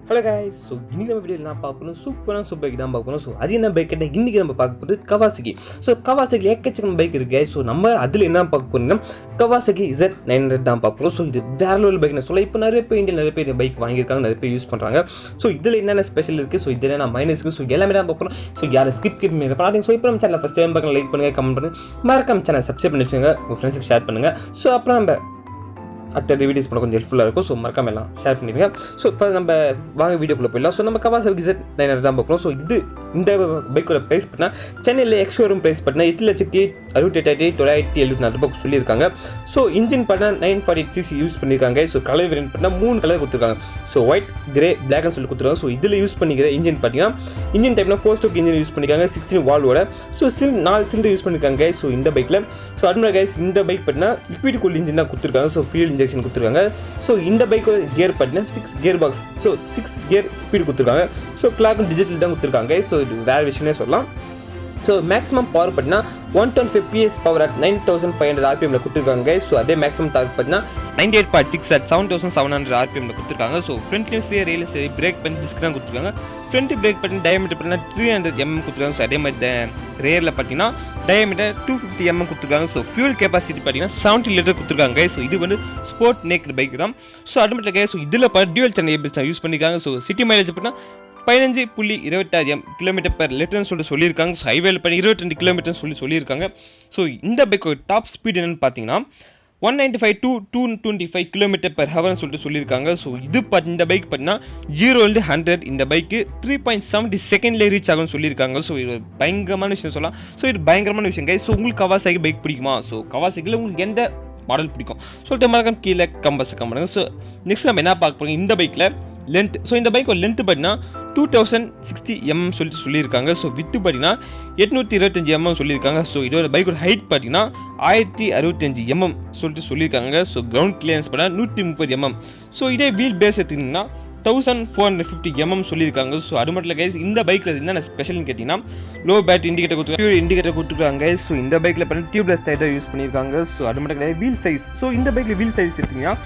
Hello guys, so இன்னைக்கு நம்ம வீடியோல நான் பார்க்க போறோம் சூப்பரான பைக் தான் பார்க்க போறோம். ஸோ அது என்ன பைக் கேட்டால் இன்னைக்கு நம்ம பார்க்க போகிறது கவாசகி. ஸோ கவாசகி ஏக்கச்சக்கம் பைக் இருக்கு. ஸோ நம்ம அதில் என்ன பார்க்க போறோம்னா கவாசகி z900 தான் பார்க்க போறோம். ஸோ இது வேற லெவல் பைக் நான் சொல்ல இப்போ நிறைய பேர் இந்த பைக் வாங்கியிருக்காங்க, நிறைய பேர் யூஸ் பண்ணுறாங்க. ஸோ இதில் என்னென்ன ஸ்பெஷல் இருக்குது, ஸோ இதில் என்ன மைனஸ் இருக்குது, ஸோ எல்லாமே தான் பார்க்க போறோம். ஸோ யாரும் ஸ்கிப் பண்ணி ஸோ இப்போ நம்ம சேனல் ஃபஸ்ட் டைம் பார்க்கலாம், லைக் பண்ணுங்கள், கமெண்ட் பண்ணுங்கள், மறக்காம சேனல் சப்ஸ்கிரைப் பண்ணி வச்சுங்க, உங்கள் ஃப்ரெண்ட்ஸுக்கு ஷேர் பண்ணுங்கள். ஸோ அப்புறம் நம்ம அடுத்த வீடியோஸ் பண்ண கொஞ்சம் ஹெல்ப்ஃபுல்லாக இருக்கும். ஸோ மறக்காம எல்லாம் ஷேர் பண்ணிடுங்க. ஸோ இப்போ நம்ம வாங்க வீடியோக்குள்ளே போயிடலாம். ஸோ நம்ம கவாசகி z900 தான் பார்க்குறோம். ஸோ இந்த பைக்கோட ப்ரைஸ் பண்ணால் சென்னையில் எக்ஸ்ஷோரூம் ப்ரைஸ் பண்ணால் 8,68,974 சொல்லியிருக்காங்க. ஸோ இன்ஜின் பண்ணால் 946 யூஸ் பண்ணியிருக்காங்க. ஸோ கலர் வேரியன்ட் பண்ணால் 3 கலர் கொடுத்துருக்காங்க. ஸோ ஒயிட், கிரே, பிளாக்னு சொல்லி கொடுத்துருக்காங்க. ஸோ இதில் யூஸ் பண்ணிக்கிற இன்ஜின் பார்த்தீங்கன்னா இன்ஜின் டைப்னா 4 ஸ்ட்ரோக் இன்ஜின் யூஸ் பண்ணியிருக்காங்க 16 வால்வோட. ஸோ 4 சிலிண்டர் யூஸ் பண்ணியிருக்காங்க ஸோ இந்த பைக்கில். ஸோ அதுமாதிரி கைஸ் இந்த பைக் பார்த்தீங்கன்னா லிக்விட் கூல் இன்ஜின் தான் கொடுத்துருக்காங்க. ஸோ ஃபியூல் இன்ஜெக்ஷன் கொடுத்துருக்காங்க. ஸோ இந்த பைக்கோட கியர் பார்த்தீங்கன்னா 6 gear box. So 6 gear speed கொடுத்துருக்காங்க. ஸோ கிளாக்கும் டிஜிட்டல் தான் கொடுத்துருக்காங்க. ஸோ இது வேறு விஷயமே சொல்லலாம். ஸோ மேக்ஸிமம் பவர் பார்த்தீங்கன்னா 125 PS பவர் அட் 9500 RPMல கொடுத்துருக்காங்க. ஸோ அதே மேக்ஸிமம் டார்க் பார்த்தீங்கன்னா 98.6 at 7700 RPMல கொடுத்துருக்காங்க. ஸோ ஃப்ரண்ட்லேயும் சரி ரயிலும் சரி பிரேக் பண்ணி டிஸ்க் தான் கொடுத்துருக்காங்க. ஃப்ரண்ட் பிரேக் பண்ணி டயமீட்டர் பார்த்தீங்கன்னா 300 mm கொடுத்துருக்காங்க. ஸோ அதே மாதிரி ரேரில் பார்த்தீங்கன்னா டயமீட்டர் 250 mm கொடுத்துருக்காங்க. ஸோ ஃபியூல் கெப்பாசிட்டி பார்த்தீங்கன்னா 70 லிட்டர் கொடுத்துருக்காங்க. ஸோ இது வந்து ஸ்போர்ட் நேக்கட் பைக் தான். ஸோ அது மட்டும் இல்லை. ஸோ இதில் டியூவல் சேனல் ஏபிஎஸ் தான் யூஸ் பண்ணியிருக்காங்க. ஸோ சிட்டி மைலேஜ் பார்த்தீங்கன்னா 15.26 km/லிட்டர்னு சொல்லியிருக்காங்க. ஸோ ஹைவேல பண்ணி 22 km சொல்லியிருக்காங்க. ஸோ இந்த பைக்கோட டாப் ஸ்பீட் என்னன்னு பார்த்தீங்கன்னா 195 to 225 km/h சொல்லியிருக்காங்க. ஸோ இந்த பைக் பார்த்தீங்கன்னா 0-100 இந்த பைக்கு 3.70 செகண்ட்ல ரீச் ஆகும்னு சொல்லியிருக்காங்க. ஸோ இது பயங்கரமான விஷயம் சொல்லலாம். ஸோ இது பயங்கரமான விஷயம் கைஸ். ஸோ உங்களுக்கு கவாசகி பைக் பிடிக்குமா? ஸோ கவாசகியில் உங்களுக்கு எந்த மாடல் பிடிக்கும் சொல்லிட்டு மறக்காம கீழே கம்பஸ் பண்ணுங்க. ஸோ நெக்ஸ்ட் நம்ம என்ன பார்க்க போறோம் இந்த பைக்கில் லென்த். ஸோ இந்த பைக்கோட லென்த் பார்த்தீங்கன்னா 2060 mm சொல்லியிருக்காங்க. ஸோ வித்து பார்த்தீங்கன்னா 825 mm சொல்லியிருக்காங்க. ஸோ இதோட பைக்கோட ஹைட் பார்த்தீங்கன்னா 1065 mm சொல்லியிருக்காங்க. ஸோ கிரவுண்ட் கிளியரன்ஸ் பார்த்தா 130 mm. ஸோ இதே வீல் பேஸ் எடுத்துக்கிட்டிங்கன்னா 1450 mm சொல்லியிருக்காங்க. ஸோ அது மட்டும் இல்லை கைஸ் இந்த பைக்கில் என்னென்ன ஸ்பெஷல்னு கேட்டிங்கன்னா லோ பேட் இண்டிகேட்டர் கொடுத்துருக்காங்க. ஸோ இந்த பைக்கில் பார்த்தீங்கன்னா டியூப்லெஸ் டயர் யூஸ் பண்ணியிருக்காங்க. ஸோ அது மட்டும் கிடையாது வீல் சைஸ். ஸோ இந்த பைக்கில் வீல் சைஸ் எடுத்திங்கன்னா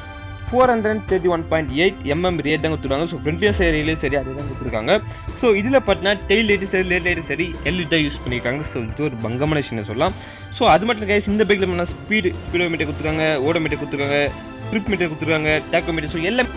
431.8 mm ரேட் தான் கொடுத்துருக்காங்க. ஸோ ஃப்ரண்ட்லேயும் சரி ரயிலையும் சரி அதே தான் கொடுத்துருக்காங்க. ஸோ இதில் பார்த்தீங்கன்னா டெயில் லைட்டு சரி லேட் லைட்டு சரி எல்இடி தான் யூஸ் பண்ணியிருக்காங்க. ஸோ இது ஒரு பங்கமான விஷயம் சொல்லலாம். ஸோ அது மட்டும் இல்லை கைஸ் இந்த பைக்கில் பார்த்தீங்கன்னா ஸ்பீடோமீட்டர் கொடுத்துருக்காங்க, ஓடோமீட்டர் கொடுத்துருக்காங்க, ட்ரிப் மீட்டர் கொடுத்துருக்காங்க, டேக்கோமீட்டர்.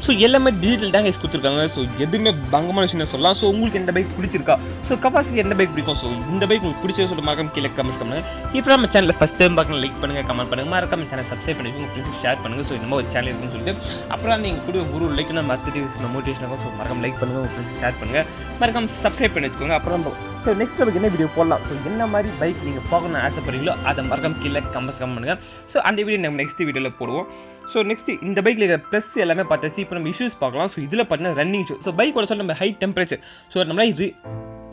ஸோ எல்லாமே டிஜிட்டல் தான் கைஸ் கொடுத்துருக்காங்க. ஸோ எதுவுமே பங்கமான விஷயம் சொல்லலாம். ஸோ உங்களுக்கு எந்த பைக் பிடிச்சிருக்கா? ஸோ கவாசகி எந்த பைக் பிடிக்கும்? ஸோ இந்த பைக் உங்களுக்கு பிடிச்சது சொல்ல மறக்காம கீழே கமெண்ட்ஸ் பண்ணுங்க. இப்போ நம்ம சேனலில் ஃபஸ்ட் டைம் பார்க்கணும், லைக் பண்ணுங்க, கமெண்ட் பண்ணுங்க, மறக்காம சேனல் சப்ஸ்கிரைப் பண்ணி உங்கள் ஃப்ரெண்ட்ஸ் ஷேர் பண்ணுங்க. ஸோ இந்த மாதிரி ஒரு சேனல் இருக்குன்னு சொல்லிட்டு அப்புறம் நீங்கள் கூட ஒரு லைக் மற்ற மோட்டிவேஷன் ஆகும். ஸோ மறக்காம லைக் பண்ணுங்க, உங்கள் ஃப்ரெண்ட்ஸ் ஷேர் பண்ணுங்க, மறக்காம சப்ஸ்கிரைப் பண்ணி வச்சுக்கோங்க. அப்புறம் ஸோ நெக்ஸ்ட் நமக்கு என்ன வீடியோ போடலாம், ஸோ என்ன மாதிரி பைக் நீங்கள் பார்க்கணும்னு ஆசைப்படுறீங்களோ அதை மறக்காம கீழே கமெண்ட்ஸ் பண்ணுங்க. ஸோ அந்த வீடியோ நம்ம நெக்ஸ்ட் வீடியோவில் போடுவோம். ஸோ நெக்ஸ்ட் இந்த பைக்கில் இருக்கிற ப்ளஸ் எல்லாமே பார்த்தாச்சு. இப்போ நம்ம இஷ்யூஸ் பார்க்கலாம். ஸோ இதில் பார்த்தீங்கன்னா ரன்னிங் ஷோ. ஸோ பைக்கோட சொல்ல நம்ம ஹை டெம்பரேச்சர் ஸோ நம்மளால்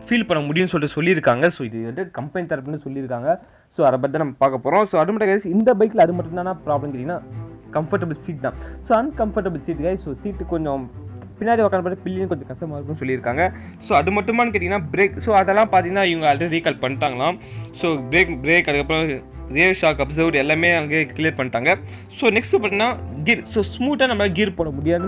ஃபீல் பண்ண முடியும்னு சொல்லியிருக்காங்க. ஸோ இது வந்து கம்பெனி தரப்புன்னு சொல்லியிருக்காங்க. ஸோ அதை பற்றி நம்ம பார்க்க போகிறோம். ஸோ அது மட்டும் இந்த பைக்கில் அது மட்டும் தான் ப்ராப்ளம் கேட்டிங்கன்னா கம்ஃபர்டபுள் சீட் தான். ஸோ அன்கம்ஃபர்டபுள் சீட் ஸோ சீட்டு கொஞ்சம் பின்னாடி உட்காந்து பில்லியும் கொஞ்சம் கஷ்டமாக இருக்கும்னு சொல்லியிருக்காங்க. ஸோ அது மட்டுமானு கேட்டிங்கன்னா பிரேக். ஸோ அதெல்லாம் பார்த்தீங்கன்னா இவங்க ஆல்ரெடி ரீகால் பண்ணிட்டாங்களாம். ஸோ பிரேக் அதுக்கப்புறம் ரியர் ஷாக் அப்சர்வ் எல்லாமே அங்கே கிளியர் பண்ணிட்டாங்க. ஸோ நெக்ஸ்ட் பார்த்தீங்கன்னா கீர். ஸோ ஸ்மூத்தாக நம்ம கீர் போட முடியாது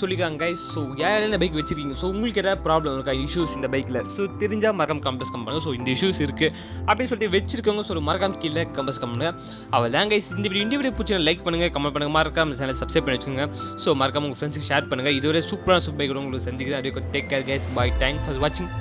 சொல்லியிருக்காங்க. ஸோ யாரெல்லாம் பைக் வச்சிருக்கீங்க? ஸோ உங்களுக்கு ஏதாவது ப்ராப்ளம் இருக்கா, இஷ்யூஸ் இந்த பைக்கில்? ஸோ தெரிஞ்சால் மறக்காம கம்பஸ் பண்ணுங்க. ஸோ இந்த இஷ்யூஸ் இருக்குது அப்படின்னு சொல்லிட்டு வச்சிருக்கவங்க ஸோ மறக்காம கீழே கம்பஸ் பண்ணுங்க. அவள் தான் கைஸ் இந்த வீடியோ பிடிச்சா லைக் பண்ணுங்க, கமெண்ட் பண்ணுங்க, மறக்காம சேனல் சப்ஸ்கிரைப் பண்ணி வச்சுக்கோங்க. ஸோ மறக்காம உங்கள் ஃப்ரெண்ட்ஸுக்கு ஷேர் பண்ணுங்க. இதுவரை சூப்பரான பைக் உங்களுக்கு செஞ்சுக்கிறேன். Take care guys, bye, thanks for வாட்சிங்.